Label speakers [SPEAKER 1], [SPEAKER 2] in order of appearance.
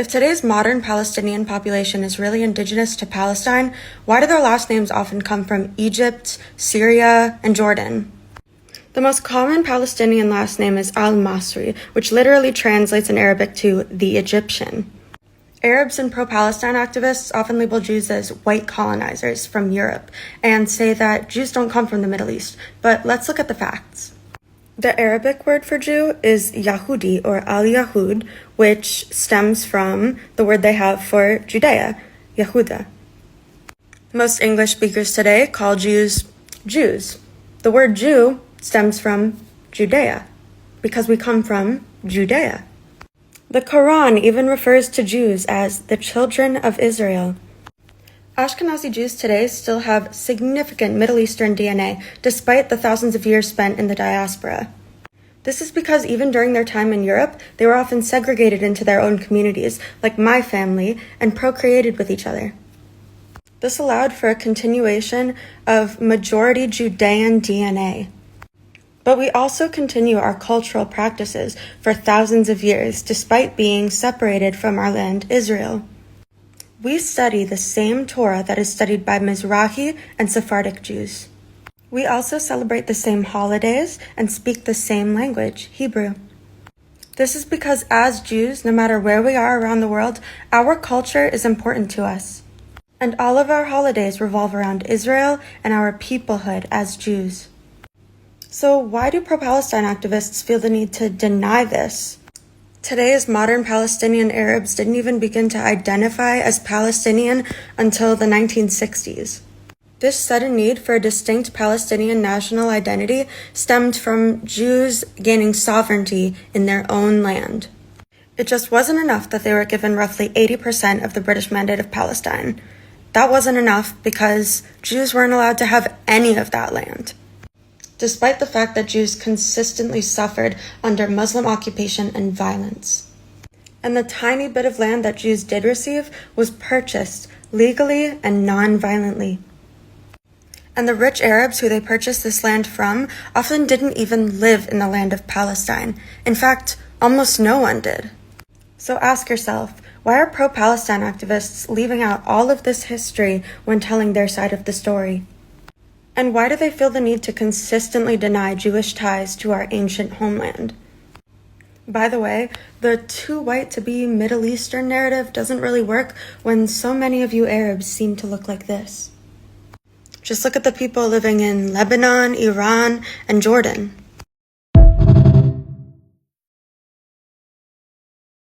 [SPEAKER 1] If today's modern Palestinian population is really indigenous to Palestine, why do their last names often come from Egypt, Syria, and Jordan? The most common Palestinian last name is al-Masri, which literally translates in Arabic to the Egyptian. Arabs and pro-Palestine activists often label Jews as white colonizers from Europe and say that Jews don't come from the Middle East, but let's look at the facts. The Arabic word for Jew is Yahudi or al-Yahud, which stems from the word they have for Judea, Yehuda. Most English speakers today call Jews Jews. The word Jew stems from Judea, because we come from Judea. The Quran even refers to Jews as the children of Israel. Ashkenazi Jews today still have significant Middle Eastern DNA, despite the thousands of years spent in the diaspora. This is because even during their time in Europe, they were often segregated into their own communities, like my family, and procreated with each other. This allowed for a continuation of majority Judean DNA. But we also continue our cultural practices for thousands of years, despite being separated from our land, Israel. We study the same Torah that is studied by Mizrahi and Sephardic Jews. We also celebrate the same holidays and speak the same language, Hebrew. This is because as Jews, no matter where we are around the world, our culture is important to us. And all of our holidays revolve around Israel and our peoplehood as Jews. So why do pro-Palestine activists feel the need to deny this? Today's modern Palestinian Arabs didn't even begin to identify as Palestinian until the 1960s. This sudden need for a distinct Palestinian national identity stemmed from Jews gaining sovereignty in their own land. It just wasn't enough that they were given roughly 80% of the British Mandate of Palestine. That wasn't enough because Jews weren't allowed to have any of that land. Despite the fact that Jews consistently suffered under Muslim occupation and violence. And the tiny bit of land that Jews did receive was purchased legally and non-violently. And the rich Arabs who they purchased this land from often didn't even live in the land of Palestine. In fact, almost no one did. So ask yourself, why are pro-Palestine activists leaving out all of this history when telling their side of the story? And why do they feel the need to consistently deny Jewish ties to our ancient homeland? By the way, the too white to be Middle Eastern narrative doesn't really work when so many of you Arabs seem to look like this. Just look at the people living in Lebanon, Iran, and Jordan.